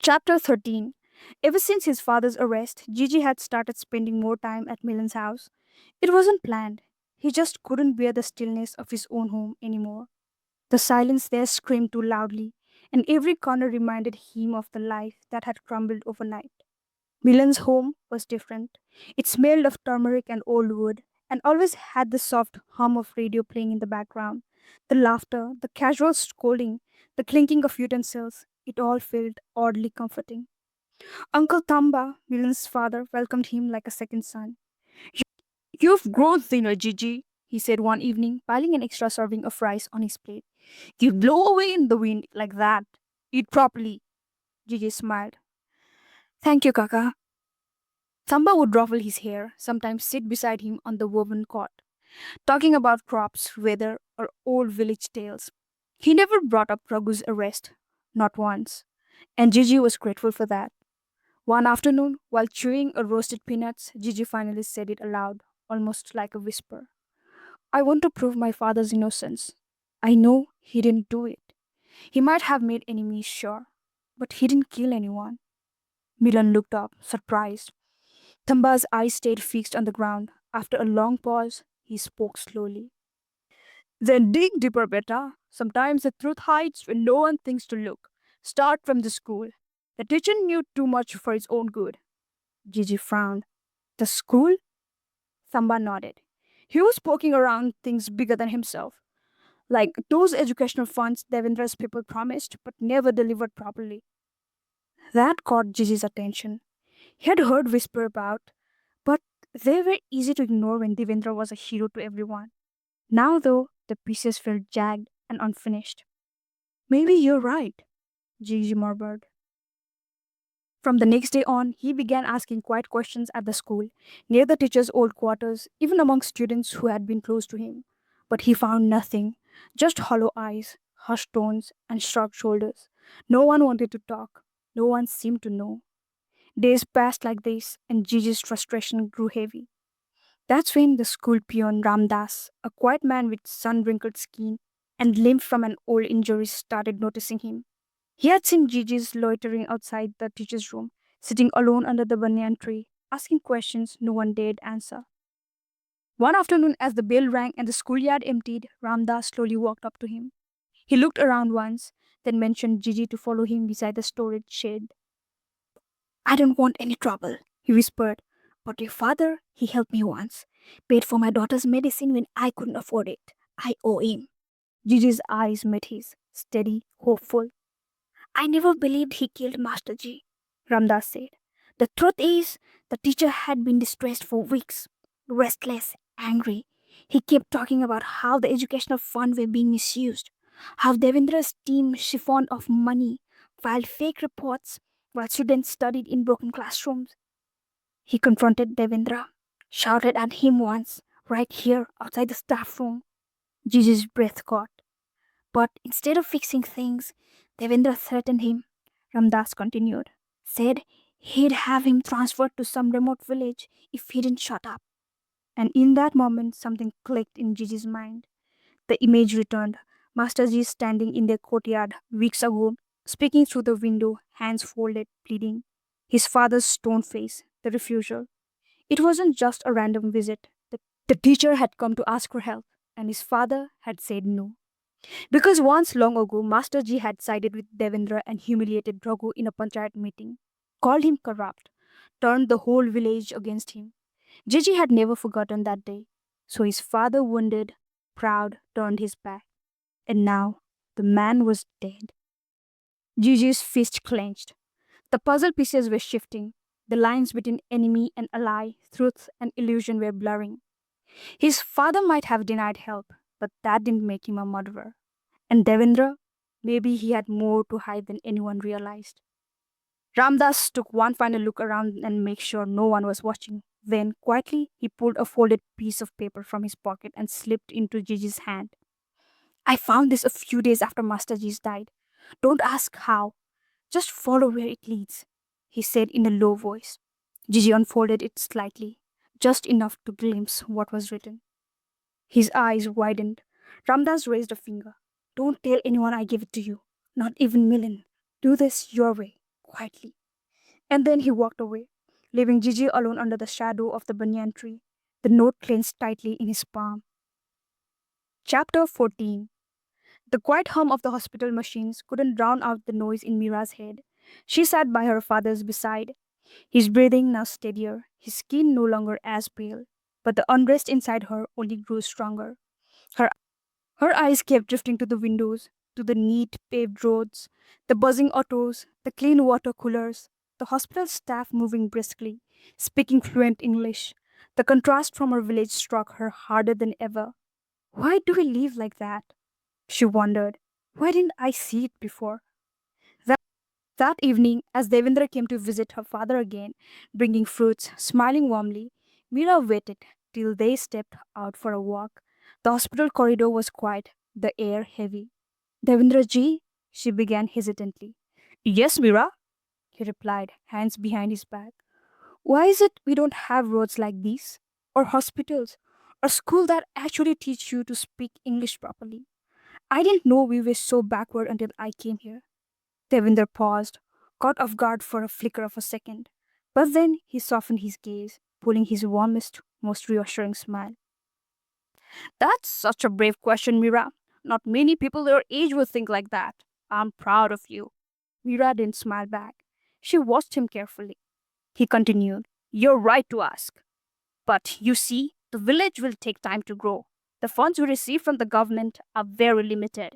Chapter 13. Ever since his father's arrest, Gigi had started spending more time at Milan's house. It wasn't planned. He just couldn't bear the stillness of his own home anymore. The silence there screamed too loudly, and every corner reminded him of the life that had crumbled overnight. Milan's home was different. It smelled of turmeric and old wood, and always had the soft hum of radio playing in the background. The laughter, the casual scolding, the clinking of utensils, it all felt oddly comforting. Uncle Tamba, Milan's father, welcomed him like a second son. You've grown thinner, Gigi, he said one evening, piling an extra serving of rice on his plate. You blow away in the wind like that. Eat properly. Gigi smiled. Thank you, Kaka. Tamba would ruffle his hair, sometimes sit beside him on the woven cot, talking about crops, weather, or old village tales. He never brought up Raghu's arrest, not once, and Gigi was grateful for that. One afternoon, while chewing a roasted peanuts, Gigi finally said it aloud, almost like a whisper. I want to prove my father's innocence. I know he didn't do it. He might have made enemies, sure, but he didn't kill anyone. Milan looked up, surprised. Tamba's eyes stayed fixed on the ground. After a long pause, he spoke slowly. Then dig deeper, beta. Sometimes the truth hides when no one thinks to look. Start from the school. The teacher knew too much for his own good. Gigi frowned. The school? Thamba nodded. He was poking around things bigger than himself, like those educational funds Devendra's people promised but never delivered properly. That caught Gigi's attention. He had heard whisper about, but they were easy to ignore when Devendra was a hero to everyone. Now, though, the pieces felt jagged and unfinished. Maybe you're right, Gigi murmured. From the next day on, he began asking quiet questions at the school, near the teacher's old quarters, even among students who had been close to him. But he found nothing, just hollow eyes, hushed tones, and shrugged shoulders. No one wanted to talk. No one seemed to know. Days passed like this, and Gigi's frustration grew heavy. That's when the school peon Ramdas, a quiet man with sun-wrinkled skin and limp from an old injury, started noticing him. He had seen Gigi's loitering outside the teacher's room, sitting alone under the banyan tree, asking questions no one dared answer. One afternoon, as the bell rang and the schoolyard emptied, Ramdas slowly walked up to him. He looked around once, then mentioned Gigi to follow him beside the storage shed. I don't want any trouble, he whispered. But your father, he helped me once. Paid for my daughter's medicine when I couldn't afford it. I owe him. Gigi's eyes met his, steady, hopeful. I never believed he killed Master Ji, Ramdas said. The truth is, the teacher had been distressed for weeks, restless, angry. He kept talking about how the educational fund were being misused, how Devendra's team siphoned off money, filed fake reports while students studied in broken classrooms. He confronted Devendra, shouted at him once, right here outside the staff room. Gigi's breath caught. But instead of fixing things, Devendra threatened him. Ramdas continued. Said he'd have him transferred to some remote village if he didn't shut up. And in that moment, something clicked in Gigi's mind. The image returned. Masterji standing in their courtyard weeks ago, speaking through the window, hands folded, pleading. His father's stone face, the refusal. It wasn't just a random visit. The teacher had come to ask for help, and his father had said no. Because once long ago, Master Ji had sided with Devendra and humiliated Raghu in a panchayat meeting, called him corrupt, turned the whole village against him. Gigi had never forgotten that day, so his father, wounded, proud, turned his back. And now, the man was dead. Gigi's fist clenched. The puzzle pieces were shifting. The lines between enemy and ally, truth and illusion were blurring. His father might have denied help, but that didn't make him a murderer. And Devendra, maybe he had more to hide than anyone realized. Ramdas took one final look around and made sure no one was watching. Then, quietly, he pulled a folded piece of paper from his pocket and slipped into Gigi's hand. I found this a few days after Master Ji's died. Don't ask how. Just follow where it leads, he said in a low voice. Gigi unfolded it slightly, just enough to glimpse what was written. His eyes widened. Ramdas raised a finger. Don't tell anyone I gave it to you. Not even Milan. Do this your way. quietly. And then he walked away, leaving Gigi alone under the shadow of the banyan tree, the note clenched tightly in his palm. Chapter 14. The quiet hum of the hospital machines couldn't drown out the noise in Mira's head. She sat by her father's beside, his breathing now steadier, his skin no longer as pale, but the unrest inside her only grew stronger. Her, her eyes kept drifting to the windows, to the neat paved roads, the buzzing autos, the clean water coolers, the hospital staff moving briskly, speaking fluent English. The contrast from her village struck her harder than ever. Why do we live like that? She wondered. Why didn't I see it before? That, that evening, as Devendra came to visit her father again, bringing fruits, smiling warmly, Meera waited till they stepped out for a walk. The hospital corridor was quiet, the air heavy. Devendra ji, she began hesitantly. Yes, Meera, he replied, hands behind his back. Why is it we don't have roads like these? Or hospitals? Or school that actually teach you to speak English properly? I didn't know we were so backward until I came here. Devinder paused, caught off guard for a flicker of a second. But then he softened his gaze, pulling his warmest, most reassuring smile. That's such a brave question, Mira. Not many people your age would think like that. I'm proud of you. Mira didn't smile back. She watched him carefully. He continued, You're right to ask. But you see, the village will take time to grow. The funds we receive from the government are very limited.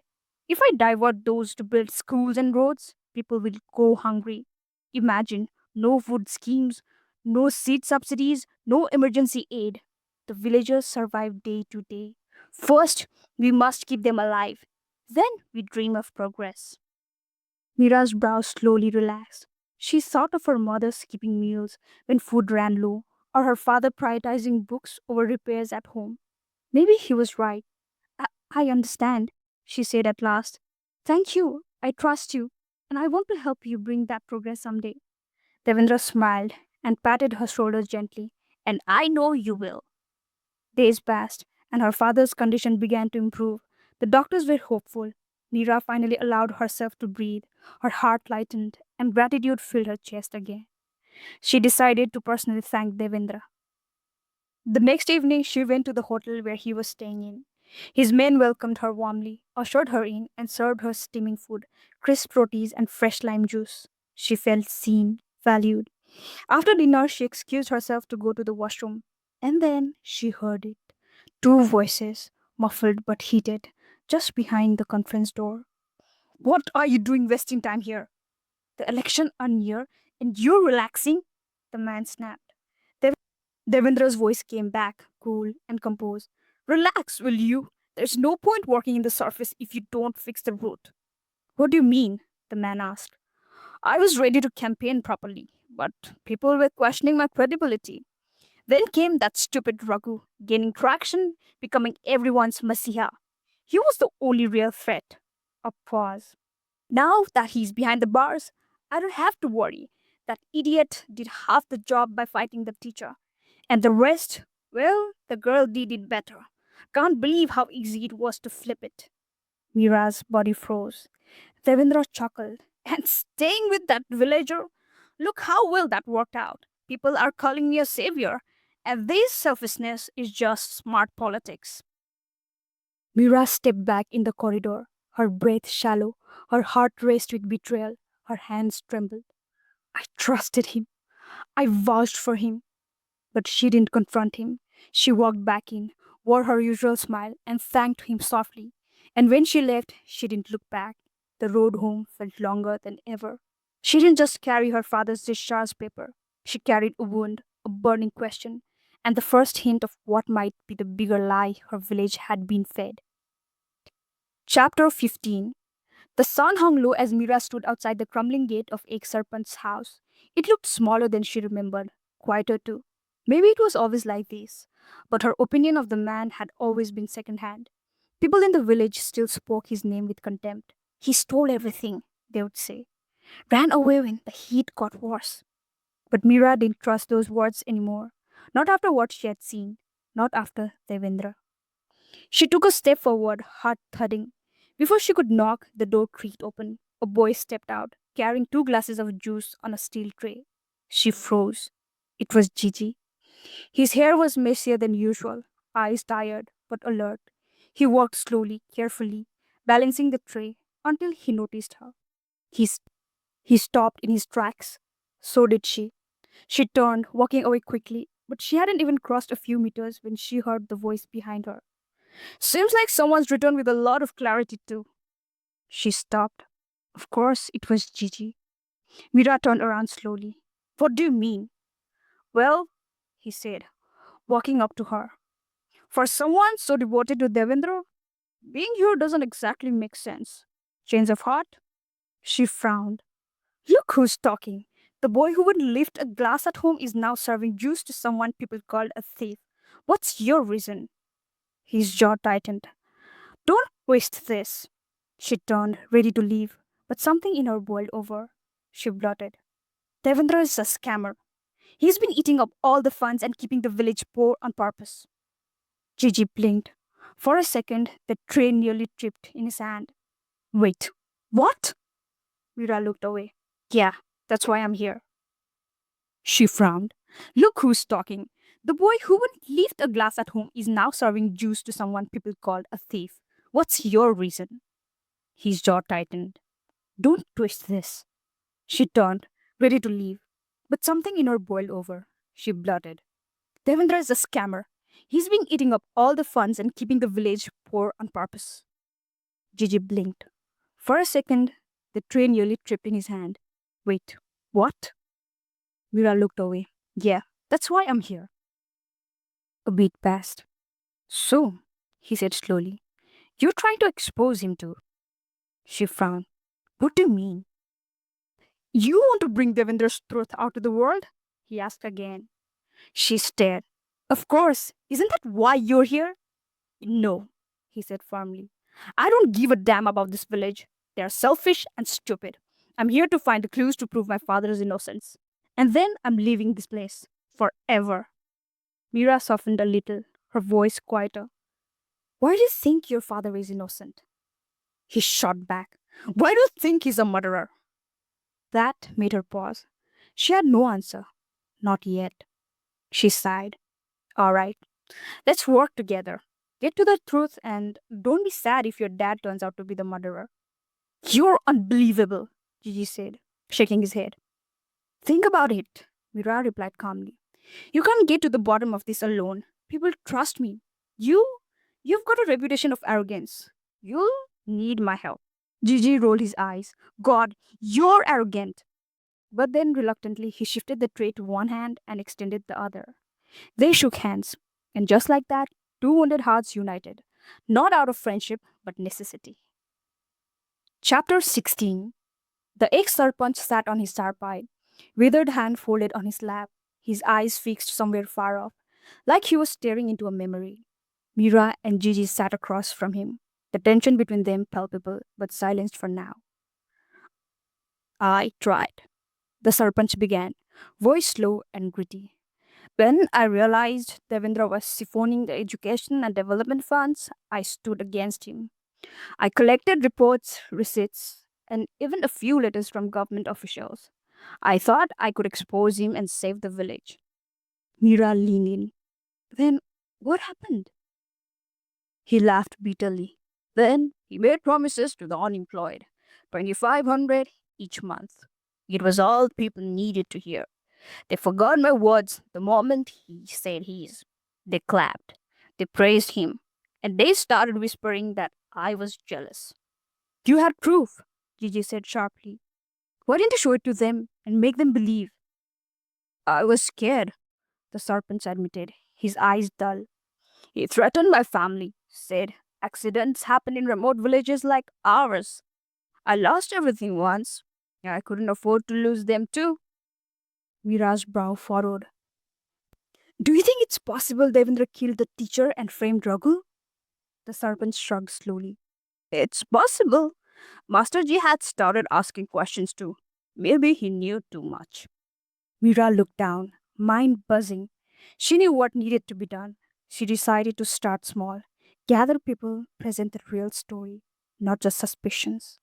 If I divert those to build schools and roads, people will go hungry. Imagine no food schemes, no seed subsidies, no emergency aid. The villagers survive day to day. First, we must keep them alive. Then we dream of progress. Mira's brows slowly relaxed. She thought of her mother skipping meals when food ran low, or her father prioritizing books over repairs at home. Maybe he was right. I understand, she said at last. Thank you. I trust you. And I want to help you bring that progress someday. Devendra smiled and patted her shoulder gently. And I know you will. Days passed, and her father's condition began to improve. The doctors were hopeful. Neera finally allowed herself to breathe. Her heart lightened, and gratitude filled her chest again. She decided to personally thank Devendra. The next evening, she went to the hotel where he was staying in. His men welcomed her warmly, ushered her in, and served her steaming food, crisp rotis, and fresh lime juice. She felt seen, valued. After dinner, she excused herself to go to the washroom. And then she heard it. Two voices, muffled but heated, just behind the conference door. What are you doing wasting time here? The election are near, and you're relaxing? The man snapped. Devendra's voice came back, cool and composed. Relax, will you? There's no point working in the surface if you don't fix the root. What do you mean? The man asked. I was ready to campaign properly, but people were questioning my credibility. Then came that stupid Raghu, gaining traction, becoming everyone's messiah. He was the only real threat. A pause. Now that he's behind the bars, I don't have to worry. That idiot did half the job by fighting the teacher. And the rest, well, the girl did it better. Can't believe how easy it was to flip it. Mira's body froze. Devendra chuckled. And staying with that villager? Look how well that worked out. People are calling me a savior. And this selfishness is just smart politics. Mira stepped back in the corridor, her breath shallow, her heart raced with betrayal, her hands trembled. I trusted him. I vouched for him. But she didn't confront him. She walked back in, wore her usual smile, and thanked him softly. And when she left, she didn't look back. The road home felt longer than ever. She didn't just carry her father's discharge paper. She carried a wound, a burning question, and the first hint of what might be the bigger lie her village had been fed. Chapter 15. The sun hung low as Mira stood outside the crumbling gate of Ek Sarpant's house. It looked smaller than she remembered, quieter too. Maybe it was always like this, but her opinion of the man had always been second-hand. People in the village still spoke his name with contempt. He stole everything, they would say. Ran away when the heat got worse. But Mira didn't trust those words anymore. Not after what she had seen. Not after Devendra. She took a step forward, heart thudding. Before she could knock, the door creaked open. A boy stepped out. carrying two glasses of juice on a steel tray. She froze. It was Gigi. His hair was messier than usual, eyes tired but alert. He walked slowly, carefully, balancing the tray until he noticed her. He, s- he stopped in his tracks. So did she. She turned, walking away quickly, but she hadn't even crossed a few meters when she heard the voice behind her. Seems like someone's returned with a lot of clarity, too. She stopped. Of course, it was Gigi. Mira turned around slowly. What do you mean? Well, he said, walking up to her. For someone so devoted to Devendra, being here doesn't exactly make sense. Change of heart? She frowned. Look who's talking. The boy who would lift a glass at home is now serving juice to someone people called a thief. What's your reason? His jaw tightened. Don't waste this. She turned, ready to leave, but something in her boiled over. She blurted. Devendra is a scammer. He's been eating up all the funds and keeping the village poor on purpose. Gigi blinked. For a second, the tray nearly tripped in his hand. Wait, what? Mira looked away. Yeah, that's why I'm here. She frowned. Look who's talking. The boy who would lift a glass at home is now serving juice to someone people called a thief. What's your reason? His jaw tightened. Don't twist this. She turned, ready to leave, but something in her boiled over. She blurted. Devendra is a scammer. He's been eating up all the funds and keeping the village poor on purpose. Gigi blinked. For a second, the tray nearly tripped in his hand. Wait, what? Mira looked away. Yeah, that's why I'm here. A beat passed. So, he said slowly, you're trying to expose him too. She frowned. What do you mean? You want to bring Devendra's truth out to the world? He asked again. She stared. Of course. Isn't that why you're here? No, he said firmly. I don't give a damn about this village. They are selfish and stupid. I'm here to find the clues to prove my father's innocence. And then I'm leaving this place. Forever. Mira softened a little, her voice quieter. Why do you think your father is innocent? He shot back. Why do you think he's a murderer? That made her pause. She had no answer. Not yet. She sighed. All right, let's work together. Get to the truth and don't be sad if your dad turns out to be the murderer. You're unbelievable, Gigi said, shaking his head. Think about it, Mira replied calmly. You can't get to the bottom of this alone. People trust me. You, you've got a reputation of arrogance. You'll need my help. Gigi rolled his eyes. God, you're arrogant. But then reluctantly, he shifted the tray to one hand and extended the other. They shook hands, and just like that, two wounded hearts united, not out of friendship, but necessity. Chapter 16. The ex Sarpanch sat on his tarpaulin, withered hand folded on his lap, his eyes fixed somewhere far off, like he was staring into a memory. Mira and Gigi sat across from him, the tension between them palpable, but silenced for now. I tried. The Sarpanch began, voice slow and gritty. When I realized Devendra was siphoning the education and development funds, I stood against him. I collected reports, receipts, and even a few letters from government officials. I thought I could expose him and save the village. Mira leaned in. Then what happened? He laughed bitterly. Then he made promises to the unemployed 2,500 each month. It was all people needed to hear. They forgot my words the moment he said his. They clapped. They praised him. And they started whispering that I was jealous. You had proof, Gigi said sharply. Why didn't you show it to them and make them believe? I was scared, the serpent admitted, his eyes dull. He threatened my family, said accidents happen in remote villages like ours. I lost everything once. I couldn't afford to lose them too. Mira's brow furrowed. Do you think it's possible Devendra killed the teacher and framed Raghu? The serpent shrugged slowly. It's possible. Master Ji had started asking questions too. Maybe he knew too much. Mira looked down, mind buzzing. She knew what needed to be done. She decided to start small, gather people, present the real story, not just suspicions.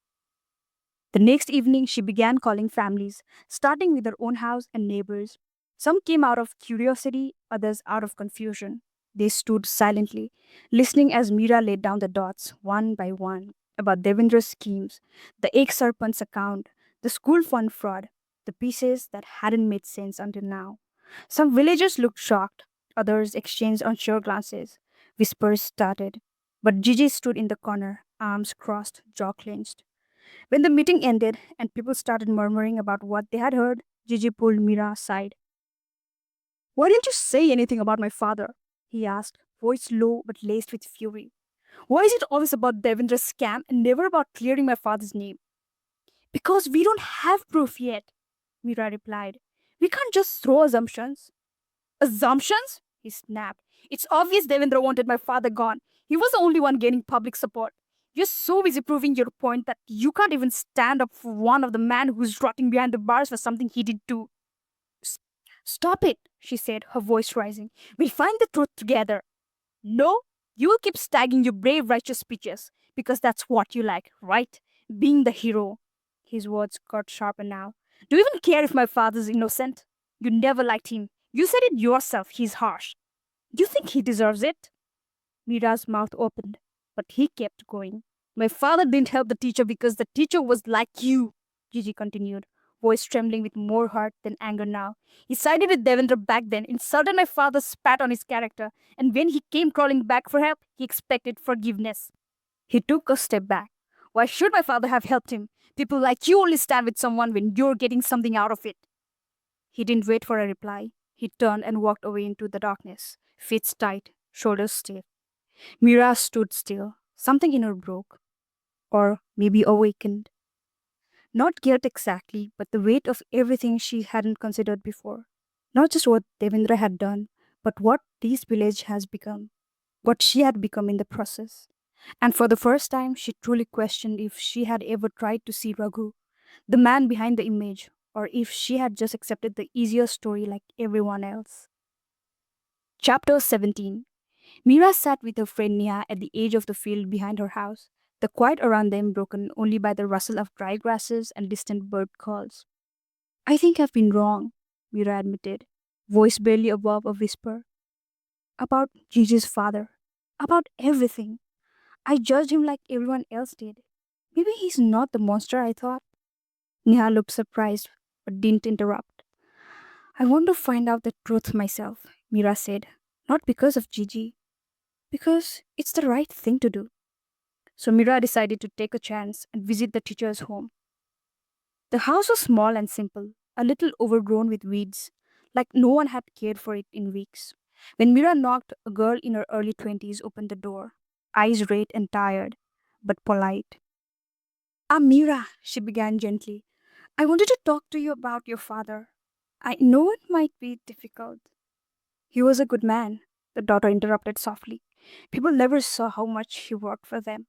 The next evening, she began calling families, starting with her own house and neighbors. Some came out of curiosity, others out of confusion. They stood silently, listening as Meera laid down the dots, one by one, about Devendra's schemes, the ex-serpent's account, the school fund fraud, the pieces that hadn't made sense until now. Some villagers looked shocked, others exchanged unsure glances. Whispers started. But Gigi stood in the corner, arms crossed, jaw clenched. When the meeting ended and people started murmuring about what they had heard, Gigi pulled Mira aside. Why didn't you say anything about my father? He asked, voice low but laced with fury. Why is it always about Devendra's scam and never about clearing my father's name? Because we don't have proof yet, Mira replied. We can't just throw assumptions. Assumptions? He snapped. It's obvious Devendra wanted my father gone. He was the only one gaining public support. You're so busy proving your point that you can't even stand up for one of the men who's rotting behind the bars for something he did too. "S- Stop it, she said, her voice rising. We'll find the truth together. No, you will keep stagging your brave, righteous speeches because that's what you like, right? Being the hero. His words got sharper now. Do you even care if my father's innocent? You never liked him. You said it yourself, he's harsh. Do you think he deserves it? Mira's mouth opened, but he kept going. My father didn't help the teacher because the teacher was like you, Gigi continued, voice trembling with more hurt than anger now. He sided with Devendra back then, insulted my father, spat on his character, and when he came crawling back for help, he expected forgiveness. He took a step back. Why should my father have helped him? People like you only stand with someone when you're getting something out of it. He didn't wait for a reply. He turned and walked away into the darkness, fists tight, shoulders stiff. Mira stood still. Something in her broke, or maybe awakened. Not guilt exactly, but the weight of everything she hadn't considered before. Not just what Devendra had done, but what this village has become, what she had become in the process. And for the first time, she truly questioned if she had ever tried to see Raghu, the man behind the image, or if she had just accepted the easier story like everyone else. Chapter 17. Mira sat with her friend Neha at the edge of the field behind her house, the quiet around them broken only by the rustle of dry grasses and distant bird calls. I think I've been wrong, Mira admitted, voice barely above a whisper. About Gigi's father. About everything. I judged him like everyone else did. Maybe he's not the monster I thought. Neha looked surprised, but didn't interrupt. I want to find out the truth myself, Mira said. Not because of Gigi, because it's the right thing to do. So Mira decided to take a chance and visit the teacher's home. The house was small and simple, a little overgrown with weeds, like no one had cared for it in weeks. When Mira knocked, a girl in her early 20s opened the door, eyes red and tired, but polite. I'm Mira, she began gently. I wanted to talk to you about your father. I know it might be difficult. He was a good man, the daughter interrupted softly. People never saw how much he worked for them.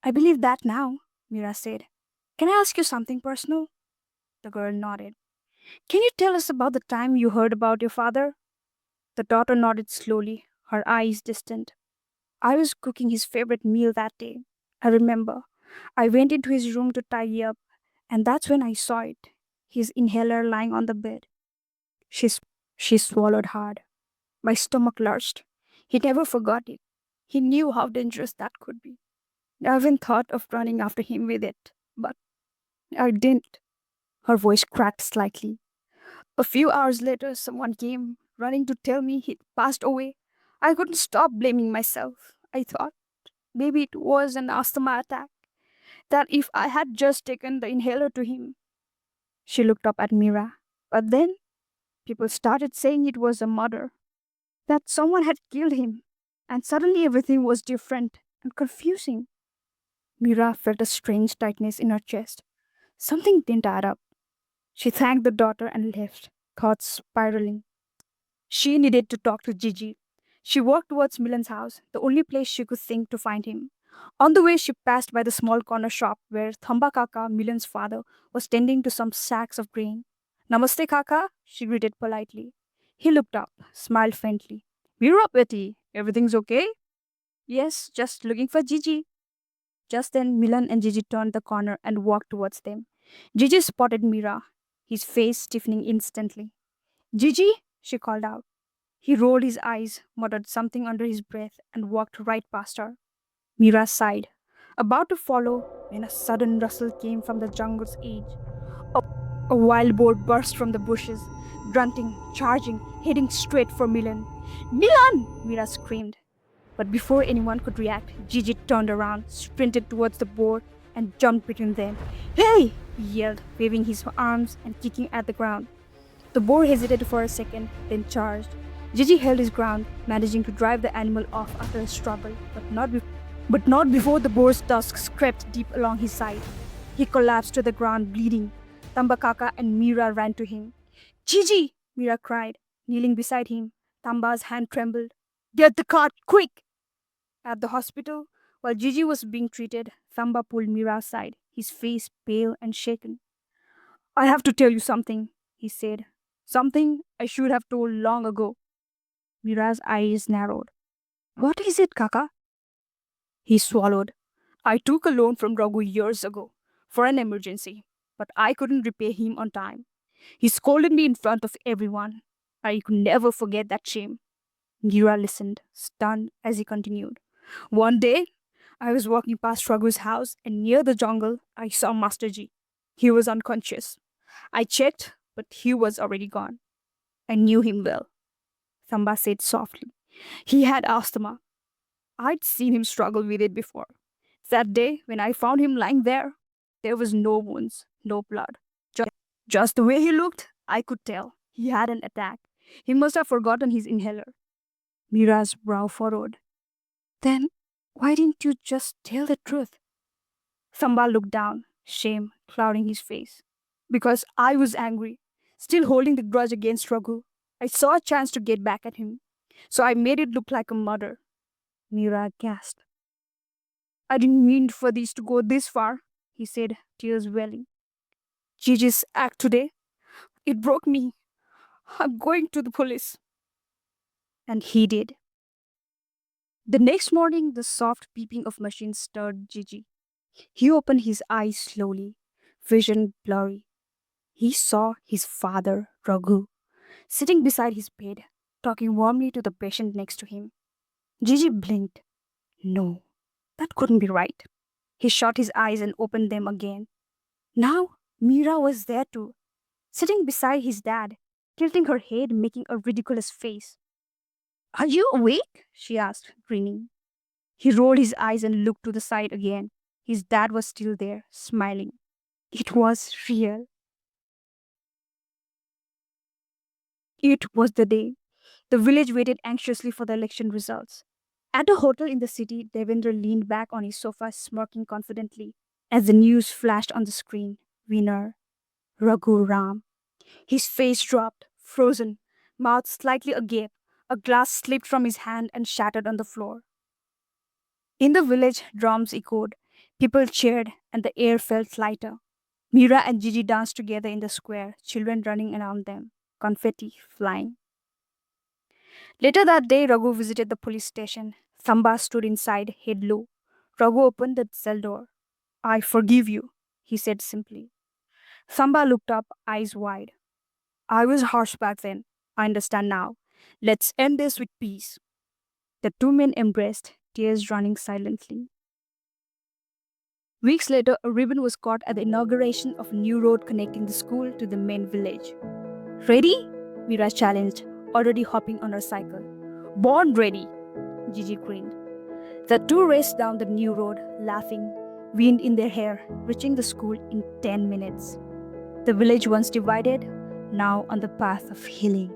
I believe that now, Mira said. Can I ask you something personal? The girl nodded. Can you tell us about the time you heard about your father? The daughter nodded slowly, her eyes distant. I was cooking his favorite meal that day. I remember. I went into his room to tidy up, and that's when I saw it. His inhaler lying on the bed. She, s- she swallowed hard. My stomach lurched. He never forgot it. He knew how dangerous that could be. I even thought of running after him with it, but I didn't. Her voice cracked slightly. A few hours later, someone came running to tell me he'd passed away. I couldn't stop blaming myself. I thought maybe it was an asthma attack, that if I had just taken the inhaler to him. She looked up at Mira. But then people started saying it was a murder, that someone had killed him. And suddenly everything was different and confusing. Mira felt a strange tightness in her chest. Something didn't add up. She thanked the daughter and left, thoughts spiraling. She needed to talk to Gigi. She walked towards Milan's house, the only place she could think to find him. On the way, she passed by the small corner shop where Thamba Kaka, Milan's father, was tending to some sacks of grain. Namaste, Kaka, she greeted politely. He looked up, smiled faintly. We're up, Betty. Everything's okay? Yes, just looking for Gigi. Just then, Milan and Gigi turned the corner and walked towards them. Gigi spotted Meera, his face stiffening instantly. Gigi, she called out. He rolled his eyes, muttered something under his breath, and walked right past her. Meera sighed, about to follow when a sudden rustle came from the jungle's edge. A wild boar burst from the bushes, grunting, charging, heading straight for Milan. Milan! Meera screamed. But before anyone could react, Gigi turned around, sprinted towards the boar, and jumped between them. Hey! He yelled, waving his arms and kicking at the ground. The boar hesitated for a second, then charged. Gigi held his ground, managing to drive the animal off after a struggle, but not before the boar's tusks crept deep along his side. He collapsed to the ground, bleeding. Tamba Kaka and Meera ran to him. Gigi! Meera cried, kneeling beside him. Tamba's hand trembled. Get the cart, quick! At the hospital, while Gigi was being treated, Tamba pulled Meera aside, his face pale and shaken. I have to tell you something, he said. Something I should have told long ago. Meera's eyes narrowed. What is it, Kaka? He swallowed. I took a loan from Raghu years ago for an emergency, but I couldn't repay him on time. He scolded me in front of everyone. I could never forget that shame. Gira listened, stunned, as he continued. One day, I was walking past Raghu's house, and near the jungle, I saw Master Ji. He was unconscious. I checked, but he was already gone. I knew him well, Samba said softly. He had asthma. I'd seen him struggle with it before. That day, when I found him lying there was no wounds, no blood. Just the way he looked, I could tell. He had an attack. He must have forgotten his inhaler. Mira's brow furrowed. Then, why didn't you just tell the truth? Samba looked down, shame clouding his face. Because I was angry, still holding the grudge against Raghu. I saw a chance to get back at him. So I made it look like a murder. Mira gasped. I didn't mean for this to go this far, he said, tears welling. Gigi's act today, it broke me. I'm going to the police. And he did. The next morning, the soft beeping of machines stirred Gigi. He opened his eyes slowly, vision blurry. He saw his father, Raghu, sitting beside his bed, talking warmly to the patient next to him. Gigi blinked. No, that couldn't be right. He shut his eyes and opened them again. Now, Meera was there too, sitting beside his dad, tilting her head, making a ridiculous face. Are you awake? She asked, grinning. He rolled his eyes and looked to the side again. His dad was still there, smiling. It was real. It was the day. The village waited anxiously for the election results. At a hotel in the city, Devendra leaned back on his sofa, smirking confidently as the news flashed on the screen. Winner, Raghu Ram. His face dropped, frozen, mouth slightly agape. A glass slipped from his hand and shattered on the floor. In the village, drums echoed. People cheered, and the air felt lighter. Meera and Gigi danced together in the square, children running around them, confetti flying. Later that day, Raghu visited the police station. Samba stood inside, head low. Raghu opened the cell door. I forgive you, he said simply. Samba looked up, eyes wide. I was harsh back then. I understand now. Let's end this with peace. The two men embraced, tears running silently. Weeks later, a ribbon was caught at the inauguration of a new road connecting the school to the main village. Ready? Meera challenged, already hopping on her cycle. Born ready, Gigi grinned. The two raced down the new road, laughing, wind in their hair, reaching the school in 10 minutes. The village once divided, now on the path of healing.